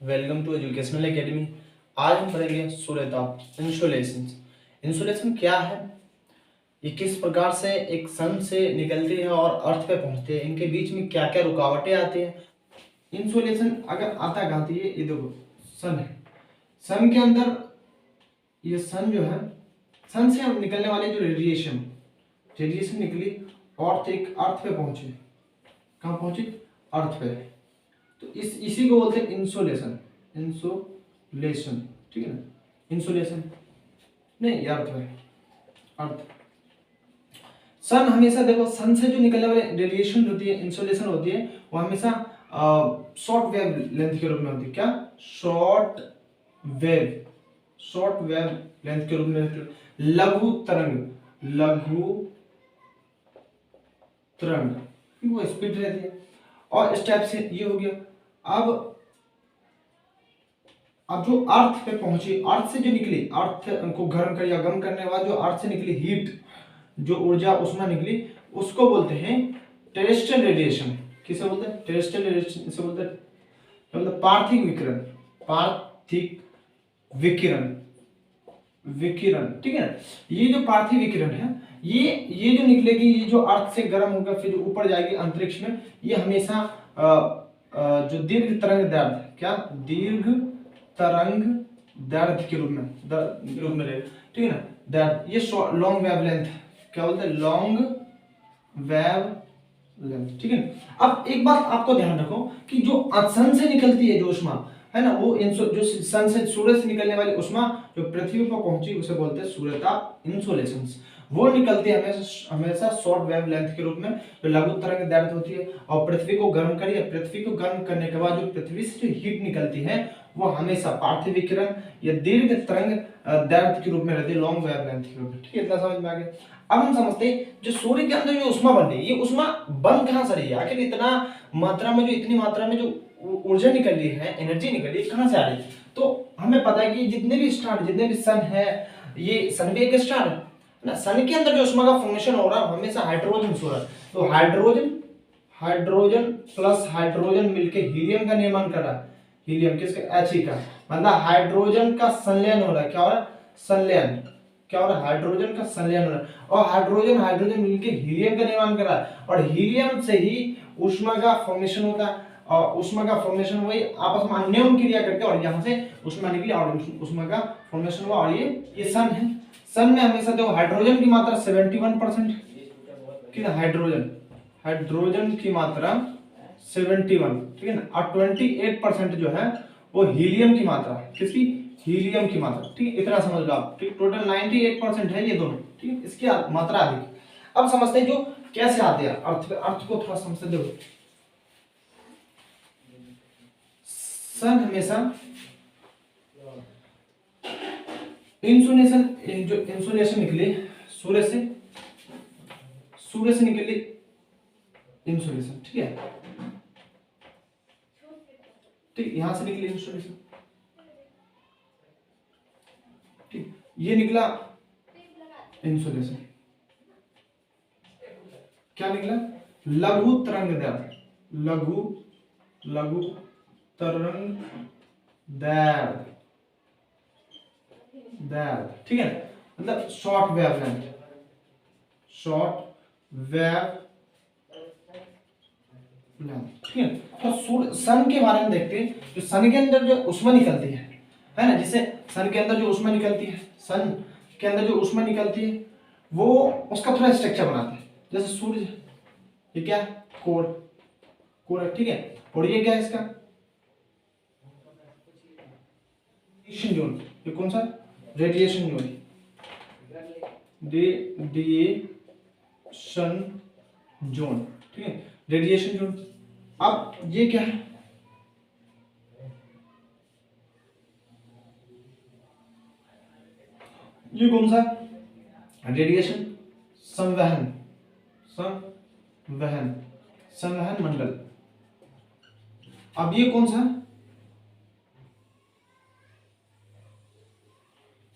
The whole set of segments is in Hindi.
Welcome to educational academy. आज हम पढ़ेंगे सूर्यताप इंसोलेशन। इंसोलेशन क्या है, ये किस प्रकार से एक सन से निकलती है और अर्थ पे पहुंचती है, इनके बीच में क्या क्या रुकावटें आती हैं। इंसोलेशन अगर आता कहाँ थी, ये देखो सन है, सन के अंदर ये सन जो है, सन से निकलने वाले जो रेडिएशन निकली और एक अर्थ पे पहुंचे। कहाँ पहुंची? अर्थ पे। तो इसी को बोलते हैं इंसोलेशन। इंसोलेशन, ठीक है ना। इंसोलेशन नहीं, ये अर्थ है, अर्थ। सन हमेशा देखो, सन से जो निकलने वाले रेडिएशन होती है, इंसोलेशन होती है, वो हमेशा शॉर्ट वेव लेंथ के रूप में होती है। क्या? शॉर्ट वेव लेंथ के रूप में होती है। लघु तरंग वो स्पीड रहती है। और इस टाइप से ये हो गया। अब जो अर्थ पे पहुंची, अर्थ से जो निकली, अर्थ को गर्म कर या गर्म करने के बाद जो अर्थ से निकली हीट, जो ऊर्जा उष्मा निकली, उसको बोलते हैं टेरेस्ट्रियल रेडिएशन। किसे बोलते हैं? Terrestrial radiation. इसे बोलते हैं पार्थिव विकिरण, ठीक है ना। ये जो पार्थिव विकिरण है, ये जो निकलेगी, ये जो अर्थ से गर्म होकर फिर ऊपर जाएगी अंतरिक्ष में, ये हमेशा जो दीर्घ तरंग दैर्ध्य, क्या? दीर्घ तरंग दैर्ध्य के रूप में रहेगा, ठीक है ना। दैर्ध्य, ये लॉन्ग वेव लेंथ, क्या बोलते हैं? लॉन्ग वेव लेंथ, ठीक है ना। अब एक बात आपको ध्यान रखो कि जो सन से निकलती है जो उष्मा है ना, वो जो सन से, सूर्य से निकलने वाली उष्मा जो पृथ्वी पर पहुंची, उसे बोलते हैं सूर्यताप इंसोलेशन। वो निकलती है हमेशा शॉर्ट वेव लेंथ के रूप में, जो लघु तरंग दैर्ध्य होती है, और पृथ्वी को गर्म करिए, पृथ्वी को गर्म करने के बाद जो पृथ्वी से जो हीट निकलती है, वो हमेशा पार्थिव विकिरण या दीर्घ तरंग दैर्ध्य के रूप में रहती है, लॉन्ग वेव लेंथ के रूप में, ठीक है। इतना समझ में आ गया। अब हम समझते हैं जो सूर्य के अंदर जो उष्मा बन रही है, ये उष्मा बन कहां से रही है? आखिर इतनी मात्रा में जो ऊर्जा निकल रही है, एनर्जी निकल रही है, कहां से आ रही है? तो हमें पता है कि जितने भी सन है, ये सन भी एक स्टार है ना। सन के अंदर जो उष्मा का फॉर्मेशन हो रहा है, हमेशा हाइड्रोजन से हो रहा है। तो हाइड्रोजन प्लस हाइड्रोजन मिलके हीलियम का निर्माण कर रहा है। हीलियम किसका? He का, मतलब हाइड्रोजन का संलयन हो रहा है। क्या हो रहा है? संलयन। क्या हो रहा है? हाइड्रोजन का संलयन हो रहा है, और हाइड्रोजन मिलके हीलियम का निर्माण कर रहा है, और हीलियम से ही उष्मा का फॉर्मेशन होता है। और उष्मा का फॉर्मेशन वही आपस में अन्योन क्रिया करके, और यहाँ से उष्मा निकली और उष्मा का फॉर्मेशन हुआ। और ये सन है। सन में हमेशा देखो हाइड्रोजन की मात्रा 71%, कितना? हाइड्रोजन की मात्रा 71, ठीक है ना। और 28% जो है वो हीलियम की मात्रा, किसकी? हीलियम की मात्रा, ठीक है। इतना समझ लो आप, ठीक। टोटल 98% है ये दोनों, ठीक है। इसकी मात्रा अधिक। अब समझते हैं जो कैसे आते हैं अर्थ को थोड़ा समझते देखो। सन हमेशा इंसुलेशन निकले सूर्य से निकली इंसुलेशन, ठीक है, ठीक। यहां से निकली इंसुलेशन, ठीक। ये निकला इंसुलेशन, क्या निकला? लघु तरंग दैर्ध्य, लघु तरंग दैर्ध्य, ठीक है। मतलब शॉर्ट वेव लेंथ, ठीक है। तो सन के बारे में देखते हैं। जो सन के अंदर जो उष्मा निकलती है ना, जिसे सन के अंदर जो उष्मा निकलती है, सन के अंदर जो उष्मा निकलती है, वो उसका थोड़ा स्ट्रक्चर बनाते हैं। जैसे सूर्य, ये क्या है? कोर है, ठीक है। और ये क्या है इसका? Radiation zone. ये कौन सा? रेडिएशन जोन, रेडिएशन जोन, ठीक है। Radiation zone. अब ये क्या है? ये कौन सा? रेडिएशन संवहन मंडल। अब ये कौन सा?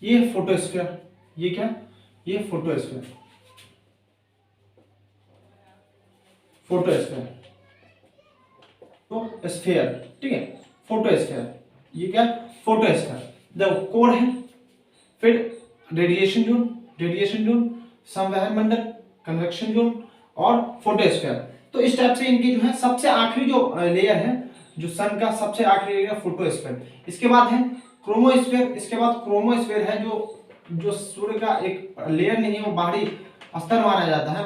ये फोटोस्फीयर। ये क्या? ये फोटोस्फीयर, ठीक है। फोटोस्फीयर, ये क्या, फोटोस्फीयर। देखो कोर है, फिर रेडिएशन जोन, संवहन मंडल, कन्वेक्शन जोन और फोटोस्फीयर। तो इस टाइप से इनकी जो है सबसे आखिरी जो लेयर है, जो सन का सबसे आखिरी लेयर है फोटोस्फीयर। इसके बाद है क्रोमोस्फीयर। इसके बाद क्रोमोस्फीयर है जो सूर्य का एक लेयर नहीं है, वो बाहरी स्तर माना जाता है।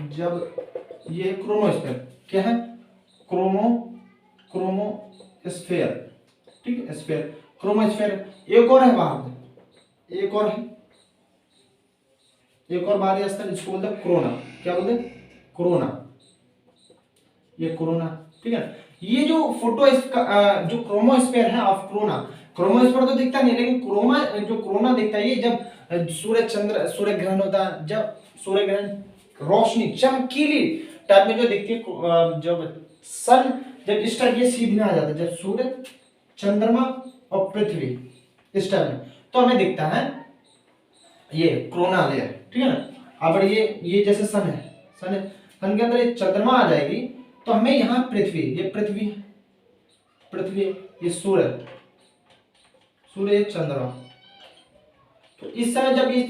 जब ये क्रोमोस्फीयर क्या है, क्रोमोस्फीयर, ठीक है, स्फीयर, क्रोमोस्फीयर। एक और है बाहर में, एक और है, एक और बाहरी स्तर, इसको बोलते हैं कोरोना। क्या बोलते हैं, कोरोना, ये कोरोना, ठीक है। ये जो जो क्रोमोस्फीयर है ऑफ कोरोना, क्रोमोस्फीयर तो दिखता नहीं, लेकिन जो कोरोना दिखता है, ये जब सूर्य ग्रहण होता है, जब सूर्य ग्रहण रोशनी चमकीली टाइप में जो दिखती है, जब सन, जब इस टाइप ये सीधे में आ जाता है, जब सूर्य, चंद्रमा और पृथ्वी इस टाइप में, तो हमें दिखता है ये कोरोना लेयर, ठीक है ना। अब ये जैसे सन है, सन के अंदर ये चंद्रमा आ जाएगी, तो हमें यहाँ पृथ्वी, ये पृथ्वी, ये सूर्य, चंद्रमा। तो इस समय जब ये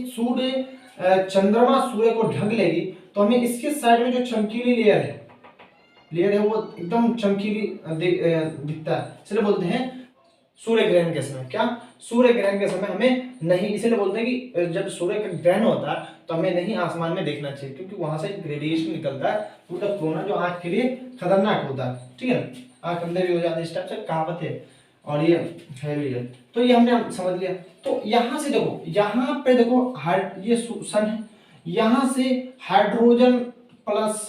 चंद्रमा सूर्य को ढक लेगी, तो हमें इसके साइड में जो चमकीली लेयर है वो एकदम चमकीली दिखता है, इसलिए बोलते हैं सूर्य ग्रहण के समय। क्या, सूर्य ग्रहण के समय हमें नहीं, इसलिए बोलते हैं कि जब सूर्य का ग्रहण होता है तो हमें नहीं आसमान में देखना चाहिए, क्योंकि वहां से रेडिएशन निकलता है, पूरा कोरोना, जो आंख के लिए खतरनाक होता है, ठीक है ना, आंख अंदर भी हो जाती है, इस टाइप से कहावत है, और ये है भी है। तो ये हमने समझ लिया। तो यहाँ से देखो, यहाँ पे देखो, ये सन है, यहाँ से हाइड्रोजन प्लस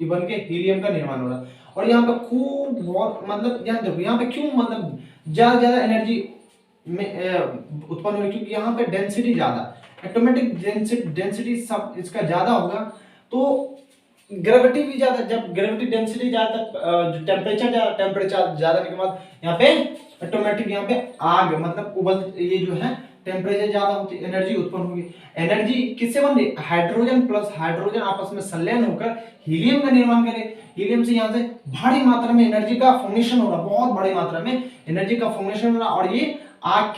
बन के हीलियम का निर्माण हो रहा है, और यहाँ पे खूब बहुत, मतलब यहाँ देखो, यहाँ पे क्यों, मतलब ज्यादा एनर्जी में उत्पन्न हो रही, क्योंकि यहाँ पे डेंसिटी ज्यादा, एटॉमिक डेंसिटी सब इसका ज्यादा होगा, तो ग्रेविटी भी ज्यादा, जब ग्रेविटी डेंसिटी ज्यादा, टेम्परेचर ज्यादा के बाद यहाँ पे ऑटोमेटिक यहाँ पे आग, मतलब उबल, ये जो है टेम्परेचर ज्यादा होती, एनर्जी उत्पन्न होगी। एनर्जी किससे बन रही, हाइड्रोजन प्लस हाइड्रोजन आपस में संलयन होकर हीलियम का निर्माण करे, हीलियम से यहाँ से भारी मात्रा में एनर्जी का फॉर्मेशन हो रहा, बहुत बड़ी मात्रा में एनर्जी का फॉर्मेशन हो रहा, और ये आग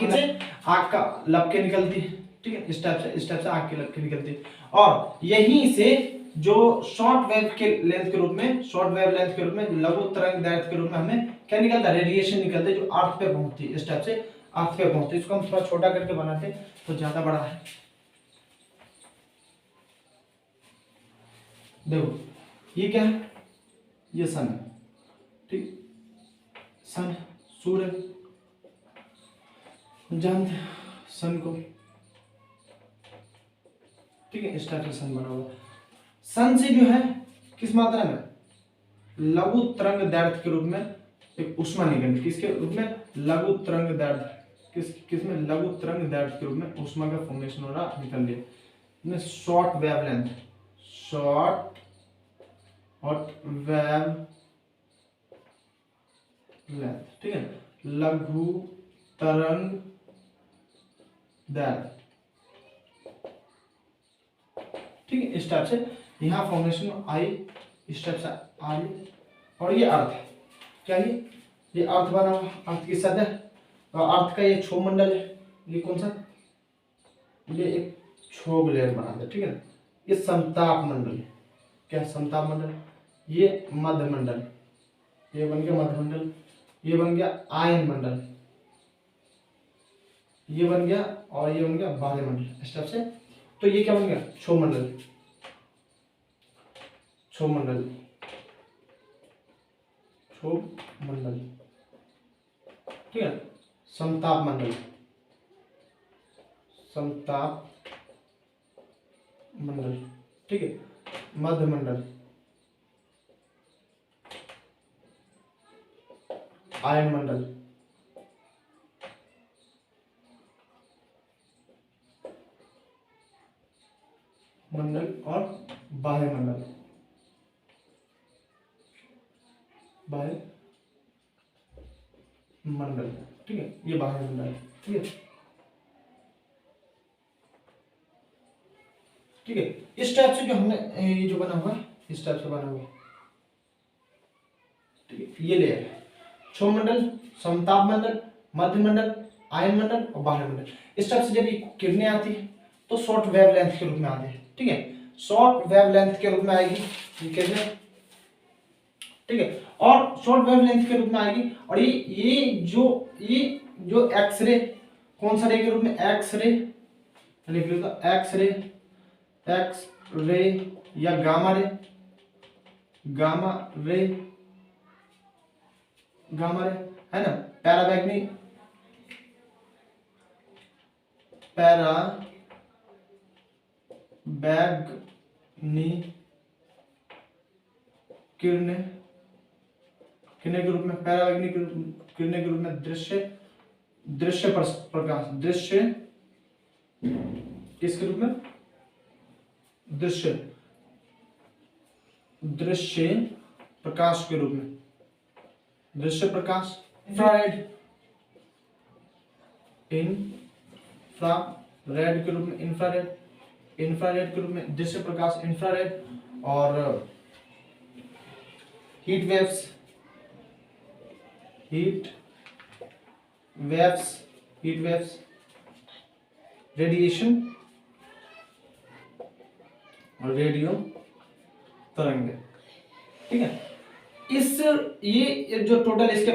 का लपके निकलती है, ठीक है, इस टाइप से आग के लपके निकलती है, और यहीं से जो शॉर्ट वेव के रूप में, लघु तरंग दैर्ध्य के रूप में हमें क्या निकलता है, रेडिएशन निकलते, जो अर्थ पे पहुंचती है, इस टाइप से अर्थ पे पहुंचती है। इसको हम थोड़ा छोटा करके बनाते तो ज्यादा बड़ा है। देखो ये क्या है, ये सन है, ठीक, सन, सूर्य, जानते हैं सन को, ठीक है, इस टाइप से सन बना हुआ। सन से जो है किस मात्रा में, लघु तरंग दैर्ध्य के रूप में एक ऊष्मा निकलती, किसके रूप में, लघु तरंग दैर्ध्य, किसमें, लघु तरंग दैर्ध्य के रूप में ऊष्मा का फॉर्मेशन हो रहा, निकल लिया। शॉर्ट वेवलेंथ, ठीक है, लघु तरंग दैर्ध्य, ठीक है, इस टाइप से यहाँ फॉर्मेशन आई, इस टाइप से आई, और ये अर्थ है, क्या ये अर्थ बना हुआ, अर्थ की सतह, और अर्थ का ये क्षोभ मंडल है, ये कौन सा, ये एक क्षोभ लेयर बना है, ठीक है ना, ये समताप मंडल, क्या समताप मंडल, ये मध्य मंडल, ये बन गया मध्य मंडल, ये बन गया आयन मंडल, ये बन गया, और ये बन गया बाह्य मंडल, इस टाइप से। तो ये क्या बन गया, क्षोभ मंडल, क्षोभ मंडल, ठीक है, समताप मंडल, ठीक है, मध्य मंडल, आयन मंडल, और बाह्य मंडल, ठीक है, ये बाह्य मंडल, ठीक है, ठीक है। इस टाइप से जो हमने ये जो बना हुआ है, इस टाइप से बना हुआ है, ठीक है, ये लेयर है, क्षोभ मंडल, समताप मंडल, मध्य मंडल, आयन मंडल और बाह्य मंडल। इस तरह से जब ये किरणें आती है तो शॉर्ट वेवलेंथ के रूप में आती है, ठीक है, शॉर्ट वेवलेंथ के रूप में आएगी ये किरणें, ठीक है, और शॉर्ट वेवलेंथ के रूप में आएगी। और ये जो एक्सरे, कौन सा रे के रूप में, एक्सरे लिख लो, एक्सरे, एक्स रे या gamma ray, gamma ray, gamma ray है ना, पैराबैग्नी, पैराबैग्नी किरणें, किरणें के रूप में, पैराबैग्नी किरणें के रूप में दृश्य प्रकाश, दृश्य किसके रूप में, दृश्य प्रकाश के रूप में, दृश्य प्रकाश, इंफ्रारेड के रूप में, इंफ्रारेड के रूप में दृश्य प्रकाश, इंफ्रारेड, और हीट वेव्स, रेडिएशन और रेडियो तरंग, ठीक है। ये जो टोटल इसके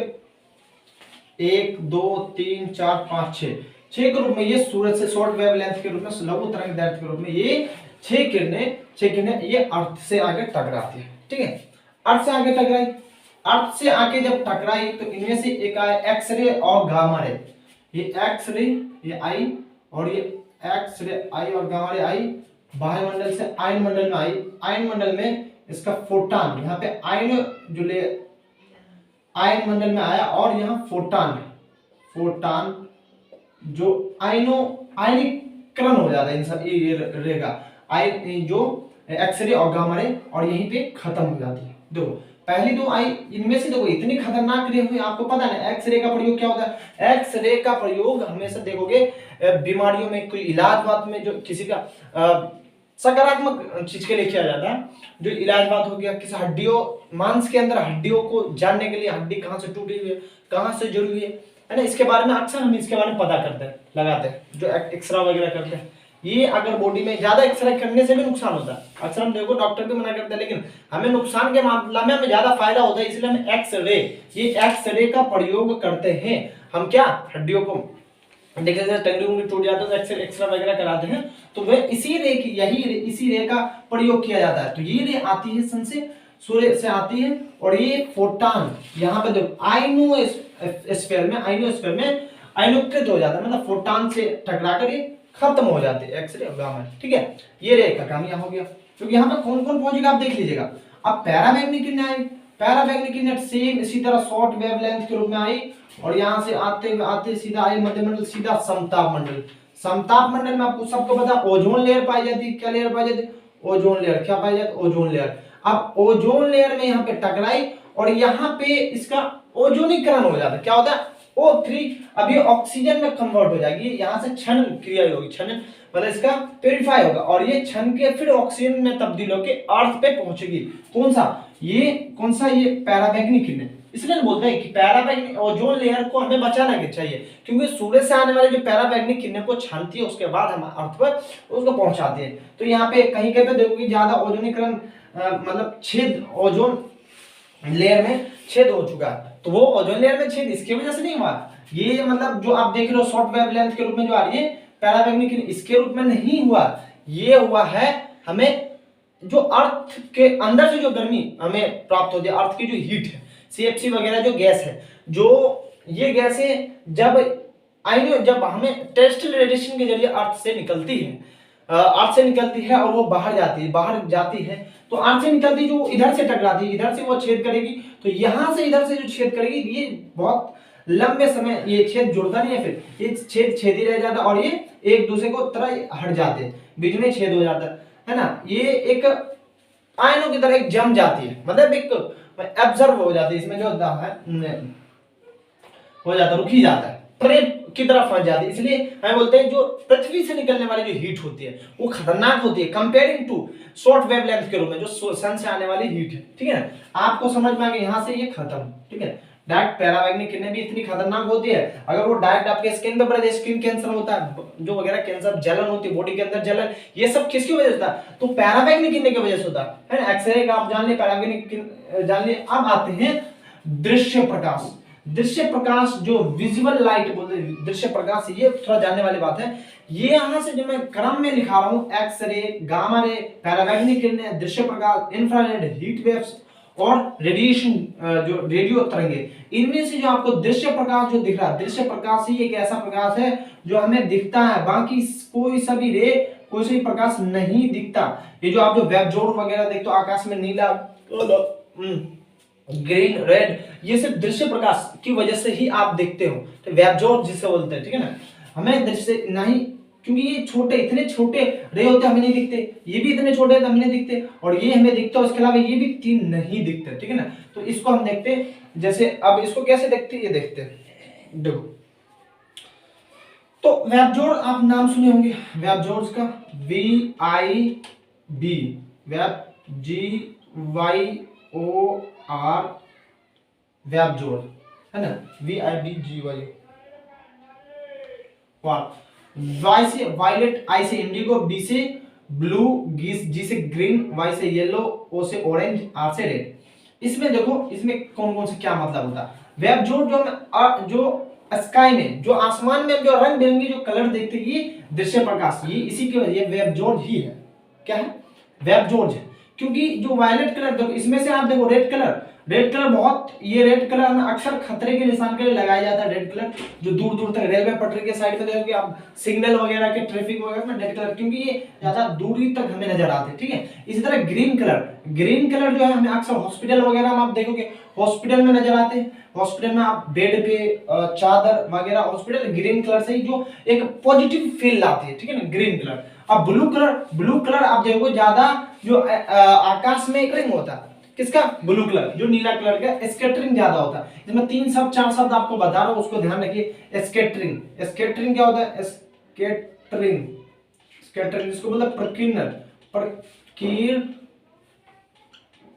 1 2 3 4 5 6 के रूप में, ये सूरज से शॉर्ट वेवलेंथ के रूप में, लघु तरंग दैर्ध्य के रूप में, ये 6 किरणें ये अर्थ से आगे टकराती है, ठीक है। अर्थ से आगे टकराई, अर्थ से आके जब टकराई तो इनमें से एक आया एक्सरे और गामा रे, ये एक्सरे ये आई, और ये एक्सरे आई और गामा रे आई, बाह्य मंडल से आयन मंडल में आई, आयन मंडल में इसका फोटॉन, यहाँ पे आयन जो ले आयन मंडल में आया, और यहाँ फोटॉन जो आयनीकरण हो जाता है इन सब ये रहेगा, आयन जो एक्सरे और गामा रे, और यहीं पे खत्म हो जाती है। देखो पहली दो आई, इनमें से देखो इतनी खतरनाक रे हुई, आपको पता है ना एक्सरे का प्रयोग क्या होता है, एक्सरे का प्रयोग हमेशा देखोगे बीमारियों में, कोई इलाज बात में, जो किसी का सकारात्मक चीज के लिए किया जाता है, जो इलाज बात हो गया, किसी हड्डियों, मांस के अंदर हड्डियों को जानने के लिए, हड्डी कहाँ से टूटी हुई है, कहाँ से जुड़ी हुई है ना, इसके बारे में अक्सर हम इसके बारे में पता करते हैं, लगाते हैं, जो एक्सरा वगैरह करते हैं। ये अगर बॉडी में ज्यादा एक्सरे करने से भी नुकसान होता है, अक्सर हम देखो डॉक्टर भी मना करते हैं, लेकिन हमें नुकसान के मामले में हमें ज्यादा फायदा होता है, इसलिए हम एक्सरे का प्रयोग करते हैं। हम क्या हड्डियों को देखिए टंगड़ी उंगली टूट जाता है तो एक्सरा वगैरह कराते हैं, तो वह इसी रे का प्रयोग किया जाता है। तो ये रे आती है सन से, सूर्य से आती है, और ये फोटॉन यहाँ पे देखो आयनोस्फीयर में आयनीकृत हो जाता है, मतलब फोटॉन से टकरा कर ये खत्म हो जाते हैं एक्सरे और गामा, ठीक है। ये रे का काम यहाँ हो गया। क्योंकि यहाँ पे कौन कौन पहुंचेगा आप देख लीजिएगा। अब पैरामैग्नेटिक किरणें आई, पैरामैग्नेटिक किरणें सेम इसी तरह शॉर्ट वेवलेंथ के रूप में आई, और यहाँ से आते सीधा आई मध्य मंडल, सीधा समताप मंडल। समताप मंडल में आपको सबको पता ओजोन लेयर पाई जाती है। क्या लेयर पाई जाती है? Ozone layer. क्या पाई जाती है? Ozone layer. अब ओजोन लेयर में यहाँ पे टकराई और यहाँ पे इसका ओजोनीकरण हो जाता है। क्या होता है? O3 अब ये ऑक्सीजन में कन्वर्ट हो जाएगी, यहाँ से क्षरण क्रिया होगी, क्षरण मतलब इसका प्यूरिफाई होगा और ये क्षण के फिर ऑक्सीजन में तब्दील होकर अर्थ पे पहुंचेगी। कौन सा? ये पैरामैग्नेटिक किरणें। इसलिए बोलते हैं कि पैरामैग्नेटिक ओजोन लेयर को हमें बचाना चाहिए, क्योंकि सूर्य से आने वाले जो पैरामैग्नेटिक किरणें को छानती है उसके बाद हम अर्थ पर उसको पहुंचाते हैं। तो यहाँ पे कहीं कहीं पे देखोगे ज्यादा ओजोनीकरण मतलब छेद ओजोन लेयर में छेद हो चुका है, तो वो ओजोन लेयर में छेद इसकी वजह से नहीं हुआ। ये मतलब जो आप देख रहे हो शॉर्ट वेवलेंथ के रूप में जो आ रही है पैरामैग्नेटिक, इसके रूप में नहीं हुआ। ये हुआ है हमें जो अर्थ के अंदर से जो गर्मी हमें प्राप्त होती है, अर्थ की जो हीट है, CFC वगैरह जो गैस है, जो ये गैसें जब हमें टेरेस्ट्रियल रेडिएशन के जरिए अर्थ से निकलती है और वो बाहर जाती है तो अर्थ से निकलती जो इधर से टकराती है, इधर से वो छेद करेगी, तो यहां से इधर से जो छेद करेगी ये बहुत लंबे समय ये छेद जुड़ता नहीं है, फिर ये छेद ही रह जाता और ये एक दूसरे को तरह हट जाते हैं, बीच में छेद हो जाता है ना। ये एक आयनों की तरह एक जम जाती है, मतलब एक एब्जॉर्ब हो जाती है, इसमें जो होता है हो जाता है, रुकी जाता है, की तरफ फंस जाती है। इसलिए हम बोलते हैं जो पृथ्वी से निकलने वाली जो हीट होती है वो खतरनाक होती है कंपेयरिंग टू शॉर्ट वेवलेंथ के रूप में जो सन से आने वाली हीट है। ठीक है ना, आपको समझ में आ गया, यहाँ से ये खत्म। ठीक है, डायरेक्ट पैराबैंगनी किरणें भी इतनी खतरनाक होती है, अगर वो डायरेक्ट आपके स्किन पे पड़े, स्किन कैंसर होता है, जो वगैरह कैंसर, जलन होती है बॉडी के अंदर जलन, ये सब किसकी वजह से होता है? तो पैराबैंगनी किरणें की वजह से होता है ना। एक्सरे का आप जान लिए, पैराबैंगनी जान लिए। अब आते हैं दृश्य प्रकाश। दृश्य प्रकाश जो विजुअल लाइट बोलते हैं, दृश्य प्रकाश, ये थोड़ा जानने वाली बात है। ये यहां से जो मैं क्रम में लिखा रहा हूं, एक्सरे, गामा रे, पैराबैंगनी किरणें, दृश्य प्रकाश, इंफ्रारेड, हीट वेव्स और रेडिएशन, जो रेडियो तरंगे, इनमें से जो आपको दृश्य प्रकाश जो दिख रहा है, दृश्य प्रकाश ही एक ऐसा प्रकाश है जो हमें दिखता है, बाकी कोई सा भी रे, कोई सा भी प्रकाश नहीं दिखता। ये जो आप जो वेब जोड़ वगैरह देखते हो आकाश में, नीला, ग्रीन, रेड, ये सिर्फ दृश्य प्रकाश की वजह से ही आप देखते हो, तो वेब जोड़ जिसे बोलते हैं, ठीक है ना। हमें दृश्य नहीं, क्योंकि ये छोटे, इतने छोटे रे होते हमें नहीं दिखते, ये भी इतने छोटे हमें नहीं दिखते, और ये हमें दिखता है, उसके अलावा ये भी तीन नहीं दिखते, ठीक है ना। तो इसको हम देखते हैं, जैसे अब इसको कैसे देखते हैं, ये देखते हैं, देखो। तो वेब जोड़ आप नाम सुने होंगे, वेब जोड़ का VIB, वेब GYOR, वेब जोड़ है ना, VIBGY। वाई से वायलेट, आई से इंडिगो, बी से ब्लू, जी से ग्रीन, वाई से येलो, ओ से ऑरेंज, आर से रेड। इसमें देखो, इसमें कौन कौन से क्या मतलब होता है। वेब जोड़ जो हम जो स्काई में, जो आसमान में जो रंग बिरंगी जो कलर देखते हैं, ये दृश्य प्रकाश, ये इसी की वजह, ये वेब जोड़ ही है। क्या है? वेब जोड़ है। क्योंकि जो वायलेट कलर देखो, इसमें से आप देखो रेड कलर, रेड कलर बहुत, ये रेड कलर हमें अक्सर खतरे के निशान के लिए लगाया जाता है। रेड कलर जो दूर दूर तक रेलवे पटरी के साइड में देखोगे आप, सिग्नल वगैरह के, ट्रैफिक वगैरह में रेड कलर, क्योंकि ये ज्यादा दूरी तक हमें नजर आते हैं, ठीक है। इसी तरह ग्रीन कलर, ग्रीन कलर जो है हमें अक्सर हॉस्पिटल वगैरह में आप देखोगे, हॉस्पिटल में नजर आते हैं। हॉस्पिटल में आप बेड पे चादर वगैरह, हॉस्पिटल ग्रीन कलर से ही जो एक पॉजिटिव फील लाती है, ठीक है ना, ग्रीन कलर। अब ब्लू कलर, ब्लू कलर आप देखोगे ज्यादा जो आकाश में एक रिंग होता है, किसका? ब्लू कलर, जो नीला कलर का, स्कैटरिंग ज्यादा होता है। इसमें 3 शब्द 4 शब्द आपको बता रहा हूं, उसको ध्यान रखिए। स्कैटरिंग, स्कैटरिंग क्या होता है? स्कैटरिंग, स्कैटरिंग इसको बोलते हैं प्रकीर्णन,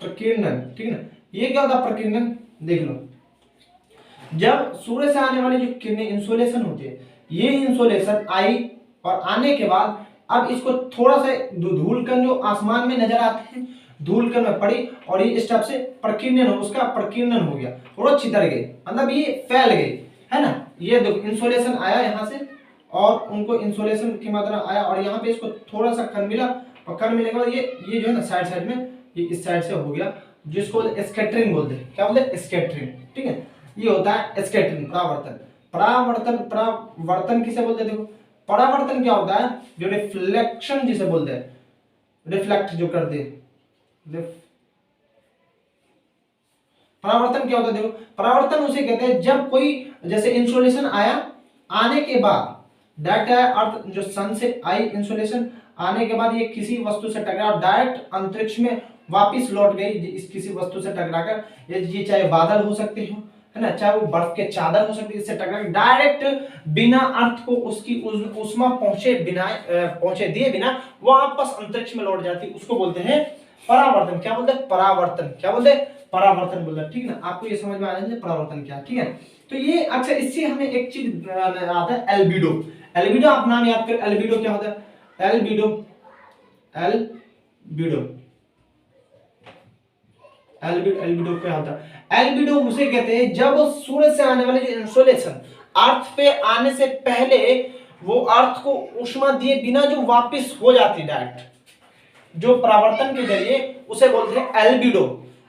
प्रकीर्णन, ठीक है ना। ये क्या होता है प्रकीर्णन? देख लो, जब सूर्य से आने वाली जो किरणें, इंसोलेशन होती है, ये इंसोलेशन आई और आने के बाद अब इसको थोड़ा सा धूल कण जो आसमान में नजर आते हैं, धूल कण में पड़ी और ये इस टाइप से प्रकीर्णन हो, उसका प्रकीर्णन हो गया, थोड़ा छितर गई, मतलब ये फैल गई, है ना। ये देखो इंसोलेशन आया यहाँ से, और उनको इंसोलेशन की मात्रा आया, और यहाँ पे इसको थोड़ा सा कण मिला, और कण मिलने के बाद ये जो है ना साइड साइड में, ये इस साइड से हो गया, जिसको स्कैटरिंग बोलते हैं। क्या बोलते हैं? स्कैटरिंग, ठीक है। ये होता है स्कैटरिंग, परावर्तन। परावर्तन, परावर्तन किसे बोलते हैं? देखो, परावर्तन क्या होता है? जो रिफ्लेक्शन जिसे बोलते हैं, रिफ्लेक्ट जो करते हैं, परावर्तन क्या होता है? देखो, परावर्तन उसे कहते हैं जब कोई, जैसे इंसोलेशन आया, आने के बाद डायरेक्ट अर्थ, जो सन से आई इंसोलेशन, आने के बाद ये किसी वस्तु से टकरा, डायरेक्ट अंतरिक्ष में वापस लौट गई, इस किसी वस्तु से टकराकर, ये चाहे बादल हो सकते हो, है ना, चाहे वो बर्फ के चादर हो सकती है, इससे टकरा डायरेक्ट बिना अर्थ को उसकी उष्मा पहुंचे दिए बिना वापस अंतरिक्ष में लौट जाती, उसको बोलते हैं परावर्तन। क्या बोलते हैं? परावर्तन। क्या बोलते हैं? परावर्तन बोलते हैं, ठीक है ना। आपको ये समझ में आ जाए परावर्तन क्या, ठीक है। तो ये अक्सर इससे हमें एक चीज आता है, एल्बिडो। एल्बिडो आप नाम याद कर, एल्बिडो क्या होता है? एल्बिडो, एल्बिडो, एल्बिडो क्या होता है? एल्बिडो उसे कहते हैं जब सूर्य से आने वाले जो इंसोलेशन अर्थ पे आने से पहले वो अर्थ को उष्मा दिए बिना जो वापस हो जाती डायरेक्ट, जो परावर्तन के जरिए, उसे बोलते हैं एल्बिडो।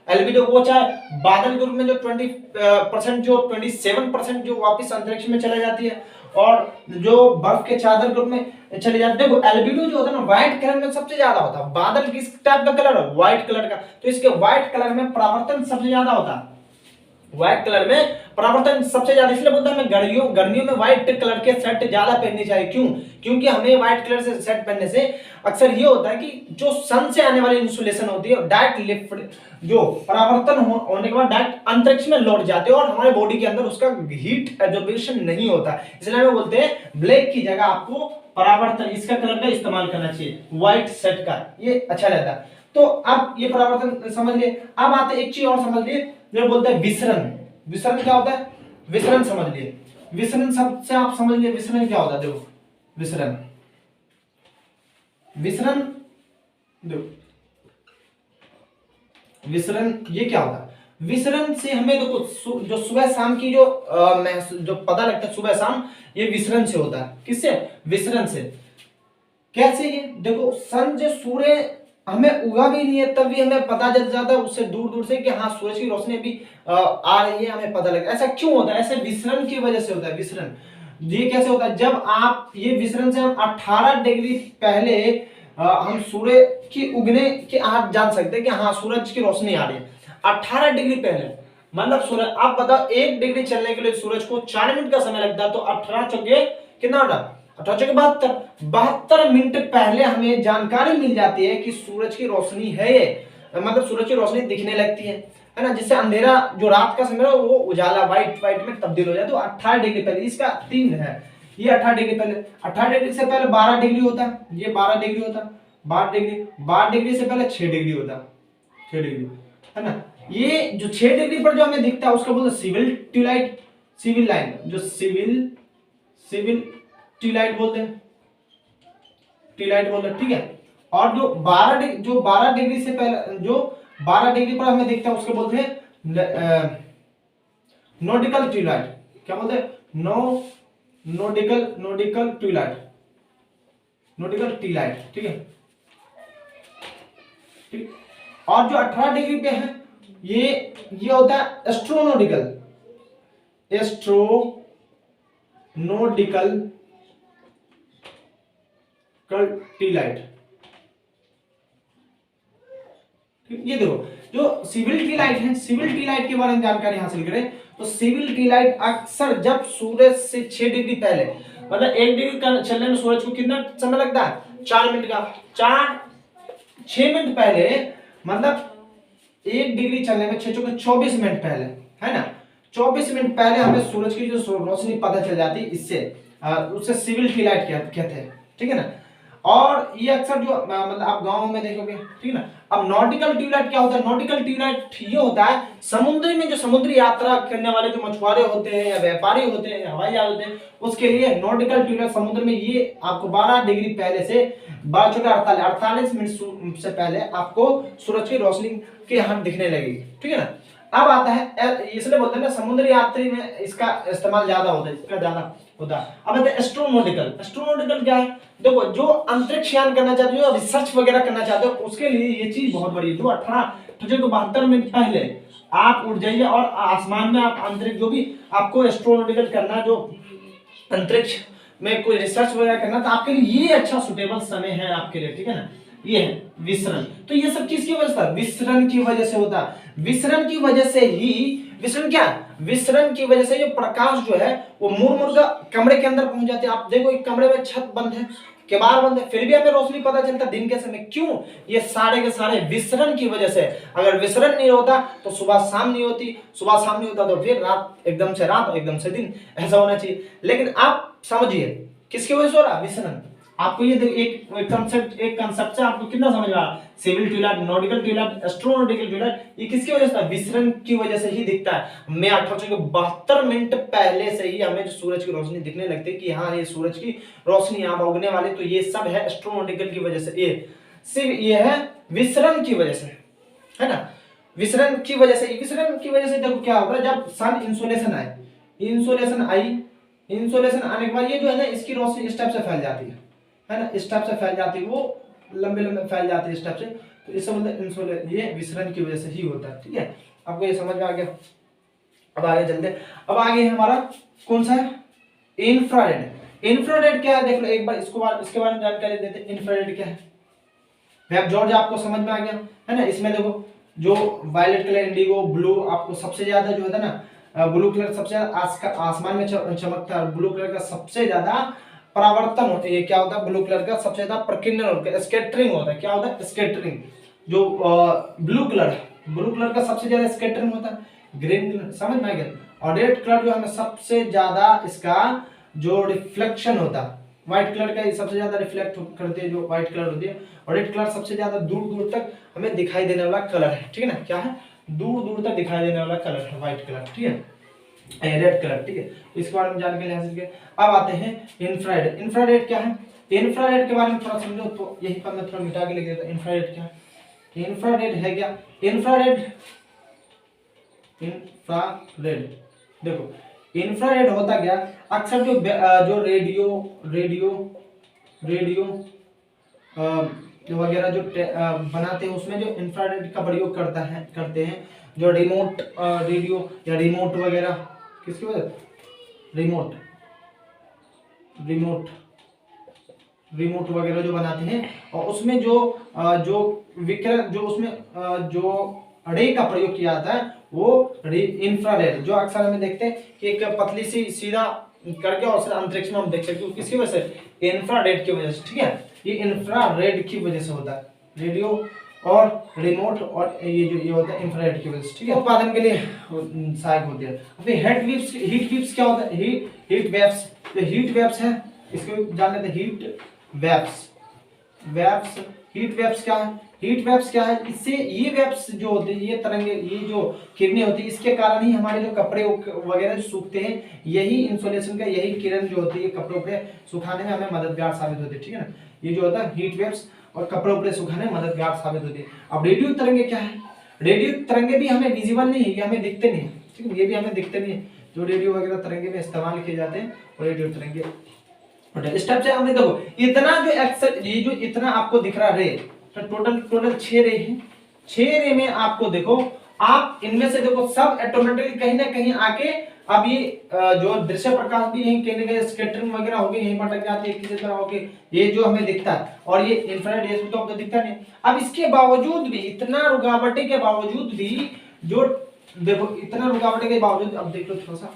एल्बिडो वो चाहे बादल के रूप में जो 20% जो 27% जो वापस अंतरिक्ष में चला जाती है, और जो बर्फ के चादर के रूप में चले जाते हैं। देखो एल्बिडो जो होता है ना, व्हाइट कलर में सबसे ज्यादा होता है। बादल किस टाइप का कलर है? व्हाइट कलर का, तो इसके व्हाइट कलर में परावर्तन सबसे ज्यादा होता है। व्हाइट कलर में परावर्तन सबसे ज्यादा, इसलिए बोलते हैं हमें गर्मियों में व्हाइट कलर के शर्ट ज्यादा पहननी चाहिए। क्यों? क्योंकि हमें व्हाइट कलर से शर्ट पहनने से अक्सर ये होता है कि जो सन से आने वाली इंसुलेशन होती है, डायरेक्ट लिफ्ट जो परावर्तन होने के बाद डायरेक्ट अंतरिक्ष में लौट जाते हैं, और हमारे बॉडी के अंदर उसका हीट एब्जॉर्प्शन नहीं होता। इसलिए हमें बोलते हैं ब्लैक की जगह आपको परावर्तन इसका कलर का इस्तेमाल करना चाहिए, व्हाइट शर्ट का, ये अच्छा रहता है। तो अब ये परावर्तन समझ लिए। अब आते एक चीज और समझ लिए, जो बोलते हैं विसरण। विसरण क्या होता है, विसरण समझ लिए, विसरण शब्द से आप समझ लिए विसरण क्या होता है। देखो विसरण, विसरण देखो विसरण ये क्या होता है, विसरण से हमें देखो जो सुबह शाम की जो पता लगता है सुबह शाम, ये विसरण से होता है। किससे, विसरण से। कैसे, ये देखो सन जो सूर्य हमें उगा भी नहीं है तब भी हमें पता चल जाता है उससे दूर दूर से कि हाँ सूरज की रोशनी भी आ रही है, हमें पता लगता है। ऐसा क्यों होता है, ऐसे विसरण की वजह से होता है। विसरण ये कैसे होता है, जब आप ये विसरण से हम 18 डिग्री पहले हम सूर्य की उगने की आप जान सकते हैं कि हाँ सूरज की रोशनी आ रही है। 18 डिग्री पहले मतलब सूरज, आप बताओ 1 डिग्री चलने के लिए सूरज को 4 मिनट का समय लगता है, तो 18 चौके कितना होता, 18 चौके 72 मिनट पहले हमें जानकारी मिल जाती है कि सूरज की रोशनी है, ये मतलब सूरज की रोशनी दिखने लगती है ना, जिससे अंधेरा जो रात का समय है वो उजाला व्हाइट में तब्दील हो जाए। तो 18 डिग्री पहले, इसका 3 है, ये 18 डिग्री पहले, 18 डिग्री से पहले 12 डिग्री होता है, ये 12 डिग्री होता है, 12 डिग्री से पहले 6 डिग्री होता है, 6 डिग्री है ना। ये जो 6 डिग्री पर जो हमें दिखता है उसको बोलते हैं सिविल ट्यूलाइट, सिविल लाइन, जो सिविल ट्यूलाइट बोलते हैं, ट्यूलाइट बोलते हैं, ठीक है। और जो 12 डिग्री से पहले, जो 12 डिग्री पर हमें दिखता है उसको बोलते हैं नोडिकल ट्यूलाइट। क्या बोलते हैं, नोडिकल ट्यूलाइट, नोडिकल ट्यूलाइट, ठीक है, ठीक। और जो 18 डिग्री पे है ये होता है एस्ट्रोनोडिकल, एस्ट्रोनोडिकल ट्यूलाइट। ये देखो जो सिविल ट्यूलाइट है, सिविल ट्यूलाइट के बारे में जानकारी हासिल करें तो सिविल ट्यूलाइट अक्सर जब सूरज से 6 डिग्री पहले, मतलब 1 डिग्री चलने में सूरज को कितना समय लगता है, 4 मिनट का, 6 मिनट पहले, मतलब 1 डिग्री चलने में 6 चौके 24 मिनट पहले, है ना, 24 मिनट पहले हमें सूरज की जो रोशनी पता चल जाती है, इससे उससे सिविल ट्यूलाइट कहते हैं, ठीक है ना। और ये अक्सर जो मतलब आप गांव में देखोगे, ठीक है ना। अब नॉटिकल ट्यूलाइट क्या होता है, नॉटिकल ट्यूलाइट ये होता है समुद्री में जो समुद्री यात्रा करने वाले जो मछुआरे होते हैं या व्यापारी होते हैं, हवाई जहाज होते हैं, उसके लिए नॉटिकल ट्यूलाइट समुद्र में ये आपको 12 डिग्री पहले से 12 चौके 48 मिनट से पहले आपको सूरज की रोशनी के यहाँ दिखने लगेगी, ठीक है ना। अब आता है, इसलिए बोलते हैं ना समुद्री यात्री में इसका इस्तेमाल ज्यादा होता है, इसका ज्यादा होता है। अब आता है एस्ट्रोनॉटिकल, एस्ट्रोनॉटिकल क्या है, देखो जो अंतरिक्ष यान करना चाहते हो, रिसर्च वगैरह करना चाहते हो, उसके लिए ये चीज बहुत बड़ी है। जो 72 मिनट पहले आप उठ जाइए और आसमान में आप अंतरिक्ष जो भी आपको एस्ट्रोनॉटिकल करना, जो अंतरिक्ष में कोई रिसर्च वगैरह करना, तो आपके लिए ये अच्छा सुटेबल समय है आपके लिए, ठीक है ना। ये है विसरण, तो ये सब किसकी वजह से, विसरण की वजह से होता है। विसरण की वजह से ही, विसरण क्या, विसरण की वजह से जो प्रकाश जो है वो मुड़ का कमरे के अंदर पहुंच जाते हैं। आप देखो एक कमरे में छत बंद है, केबाड़ बंद है, फिर भी हमें रोशनी पता चलता दिन के समय, क्यों, ये सारे के सारे विसरण की वजह से। अगर विसरण नहीं होता तो सुबह शाम नहीं होती, सुबह शाम नहीं होता तो फिर रात, एकदम से रात एकदम से दिन, ऐसा होना चाहिए। लेकिन आप समझिए किसकी वजह से हो रहा विसरण। आपको ये एक कंसेप्ट से आपको कितना समझ में आ रहा, सिविल ट्यूलाइट, नॉटिकल ट्यूलाइट, एस्ट्रोनॉटिकल ट्यूलाइट, ये किसकी वजह से, विसरण की वजह से ही दिखता है। हमें 72 मिनट पहले से ही हमें सूरज की रोशनी दिखने लगती है कि हाँ ये सूरज की रोशनी यहाँ उगने वाली, तो ये सब है एस्ट्रोनॉटिकल की वजह से, ये सिर्फ ये है विसरण की वजह से, है ना। विसरण की वजह से, विसरण की वजह से देखो क्या होगा, जब सन इंसोलेशन आए, इंसोलेशन आने के बाद ये जो है ना इसकी रोशनी इस टाइप से फैल जाती है ना, इस टाइप से फैल जाती है, वो लंबे फैल जाती है इस टाइप से, तो इस मतलब ये विसरण की वजह से ही होता है, ठीक है। आपको ये समझ में आ गया। अब आगे चलते, अब आगे हमारा कौन सा है, इंफ्रारेड। इंफ्रारेड क्या है देख लो एक बार, इसके बारे में जानकारी देते हैं। इंफ्रारेड क्या है, वेब जॉर्ज आपको समझ में आ गया, है ना। इसमें देखो जो वायलेट कलर, इंडिगो, ब्लू, आपको सबसे ज्यादा जो है ना ब्लू कलर सबसे ज्यादा आसमान में चमकता है, ब्लू कलर का सबसे ज्यादा परावर्तन होता है। ये क्या होता है, ब्लू कलर का सबसे ज्यादा प्रकीर्णन होता है, स्कैटरिंग होता है। क्या होता है, स्कैटरिंग। जो ब्लू कलर का सबसे ज्यादा स्कैटरिंग होता है। ग्रीन कलर समझ में आ गया। और रेड कलर जो हमें सबसे ज्यादा इसका जो रिफ्लेक्शन होता है, व्हाइट कलर का सबसे ज्यादा रिफ्लेक्ट करती है, जो व्हाइट कलर होती है। और रेड कलर सबसे ज्यादा दूर दूर तक हमें दिखाई देने वाला कलर है, ठीक है ना। क्या है, दूर दूर तक दिखाई देने वाला कलर है व्हाइट कलर, ठीक है। रेड कलर, ठीक है। इसके बारे में जानकारी हासिल करें। अब आते हैं इंफ्रारेड। इंफ्रारेड क्या है? इंफ्रारेड के बारे में थोड़ा समझो तो यही पर मैं थोड़ा मिटा के लिख देता हूं। इंफ्रारेड क्या है? इंफ्रारेड है क्या? इंफ्रारेड, इंफ्रारेड देखो, इंफ्रारेड होता क्या, अक्सर जो रेडियो रेडियो रेडियो जो वगैरह जो बनाते हैं उसमें जो इंफ्रारेड का प्रयोग करते हैं। जो रिमोट रेडियो या रिमोट वगैरह, किसकी वजह, रिमोट रिमोट रिमोट वगैरह जो बनाते हैं, और उसमें जो विकिरण जो उसमें जो रे का प्रयोग किया जाता है वो इंफ्रारेड, जो अक्सर हमें देखते हैं कि एक पतली सी सीधा करके और अंतरिक्ष में हम देख सकते हैं, किसकी वजह से? इंफ्रारेड की वजह से, ठीक है। ये इंफ्रारेड की वजह से होता है, रेडियो और रिमोट, और ये होता है इंफ्रारेड की वजह से, ठीक है। उत्पादन के लिए सहायक होती है। हीट वेव्स क्या होता है? हीट वेव्स, जो हीट वेव्स है इसको जान लेते हैं। हीट वेव्स क्या है? हीट वेव्स क्या है? इससे ये वेव्स जो होते हैं, ये तरंगे, ये जो किरणें होती है, इसके कारण ही हमारे जो कपड़े वगैरह सूखते हैं, यही इंसोलेशन का, यही किरण जो होती है कपड़ों पे सुखाने में हमें मददगार साबित होती है, ठीक है ना। ये जो होता है हीट वेव्स और कपड़ों पे सुखाने में मददगार साबित होती है। अब रेडियो तरंगे क्या है? रेडियो तरंगे भी हमें विजिबल नहीं है, ये हमें दिखते नहीं है, ठीक है, ये भी हमें दिखते नहीं है। जो रेडियो वगैरह तरंगे में इस्तेमाल किए जाते हैं वो रेडियो तरंगे। इस टाइप से हमने देखो इतना जो ये जो इतना आपको दिख रहा रे, तो टोटल 6 रे हैं। 6 रे में आपको देखो, आप इनमें से देखो सब ऑटोमेटिकली कहीं ना कहीं आके, अब ये जो दृश्य प्रकाश भी यहीं कहीं ना कहीं स्कैटरिंग वगैरह होगी, यहीं पर लग जाती है किसी तरह होके, ये जो हमें दिखता है, और ये इंफ्रारेड रेस तो आपको दिखता नहीं। अब इसके बावजूद भी, इतना रुकावटें के बावजूद भी, जो देखो इतना रुकावटें के बावजूद, अब देख लो थोड़ा सा,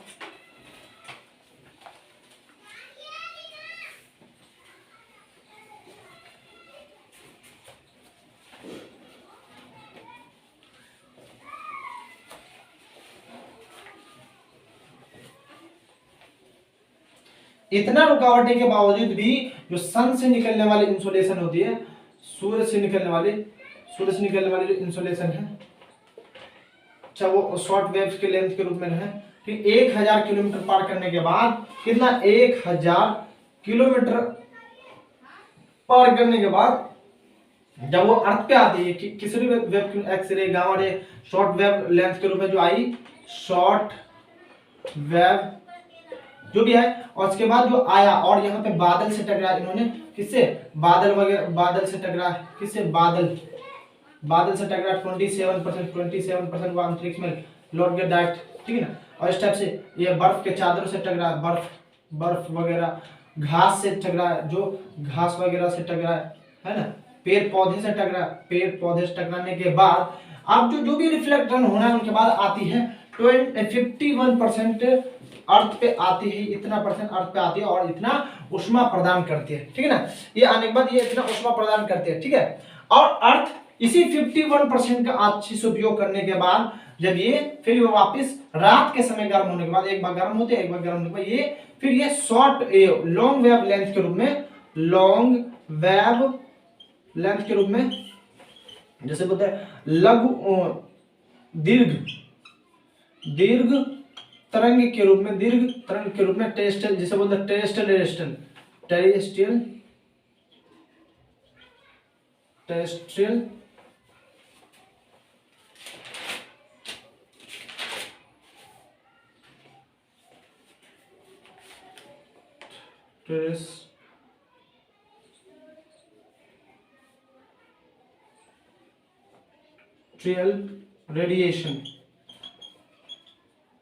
इतना रुकावटें के बावजूद भी जो सन से निकलने वाली इंसोलेशन होती है, सूर्य से निकलने वाली जो इंसोलेशन है, चाहे वो शॉर्ट वेव के लेंथ के रूप में है, फिर 1000 किलोमीटर पार करने के बाद, कितना, 1000 किलोमीटर पार करने के बाद जब वो अर्थ पे आती है, किसी भी wave, x ray, gamma ray, short wavelength के रूप में जो आई, शॉर्ट वेव जो भी है, और उसके बाद जो आया और यहाँ पे बादल से टकराया, इन्होंने किससे? बादल वगैरह, बादल से टकराया, किससे? बादल से टकराया, 27% वो अंतरिक्ष में लौट गया डायरेक्ट, ठीक है ना। और इस टाइप से ये बर्फ के चादरों से टकराया, बर्फ वगैरह, घास से टकराया, जो घास वगैरह से टकराया, है ना, पेड़ पौधे से टकराया, पेड़ पौधे से टकराने के बाद अब जो भी रिफ्लेक्शन होना है उनके बाद आती है 51% अर्थ पे आती है, इतना परसेंट अर्थ पे आती है और इतना ऊष्मा प्रदान करती है, ठीक है ना। ये आने के बाद ये इतना ऊष्मा प्रदान करती है, ठीक है। और अर्थ इसी 51% का अच्छे से उपयोग करने के बाद, जब ये फिर वापस रात के समय गर्म होने के बाद, एक बार गर्म होते हैं, एक बार गर्म होने के बाद ये फिर ये लॉन्ग वेव लेंथ के रूप में, लॉन्ग वेव लेंथ के रूप में, जैसे बोलते हैं लघु दीर्घ तरंग के रूप में, दीर्घ तरंग के रूप में, टेरेस्ट्रियल, जिसे बोलते हैं टेरेस्ट्रियल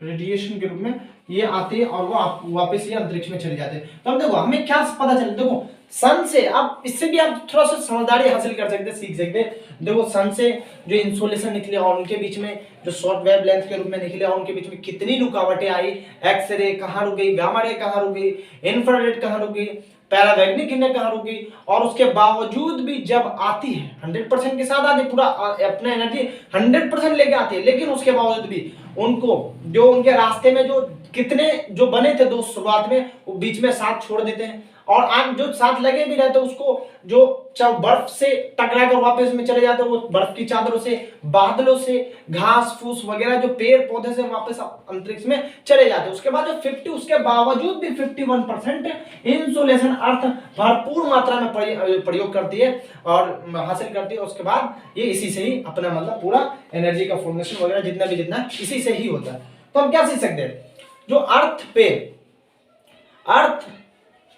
रेडिएशन के रूप में ये आते हैं और वो वापस ये अंतरिक्ष में चले जाते हैं। तो अब देखो हमें क्या पता चला, देखो सन से, अब इससे भी आप थोड़ा सा समझदारी हासिल कर सकते हैं, सीख सकते हैं। देखो सन से जो इंसोलेशन निकले और उनके बीच में जो शॉर्ट वेव लेंथ के रूप में निकले और उनके बीच में कितनी रुकावटें आई, एक्सरे कहाँ रुक गई, गामा रे कहाँ रुक गई, इंफ्रारेड कहाँ रुक गई, पैरावैग्निक किरणें कहाँ रुक गई, और उसके बावजूद भी जब आती है 100% के साथ आती है, पूरा अपना एनर्जी 100% लेके आती है, लेकिन उसके बावजूद भी उनको जो उनके रास्ते में जो कितने जो बने थे दोस्त शुरुआत में, वो बीच में साथ छोड़ देते हैं और आम जो साथ लगे भी रहते उसको जो चाहे बर्फ से टकरा कर वापस में चले जाते वो बर्फ की चादरों से, बादलों से, घास फूस वगैरह जो पेड़ पौधे से वापस अंतरिक्ष में चले जाते। उसके बाद जो 50 उसके बावजूद भी 51% इंसुलेशन अर्थ भरपूर मात्रा में प्रयोग करती है और हासिल करती है। उसके बाद ये इसी से ही अपना मतलब पूरा एनर्जी का फॉर्मेशन वगैरह जितना इसी से ही होता है। तो हम क्या सीख सकते हैं, जो अर्थ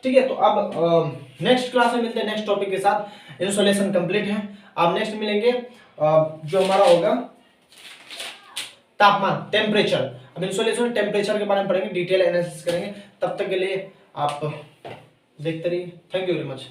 ठीक है। तो अब नेक्स्ट क्लास में मिलते हैं नेक्स्ट टॉपिक के साथ। इंसुलेशन कंप्लीट है। अब नेक्स्ट मिलेंगे जो हमारा होगा तापमान, टेम्परेचर। अब इंसुलेशन टेम्परेचर के बारे में पढ़ेंगे, डिटेल एनालिसिस करेंगे। तब तक के लिए आप देखते रहिए। Thank you very much.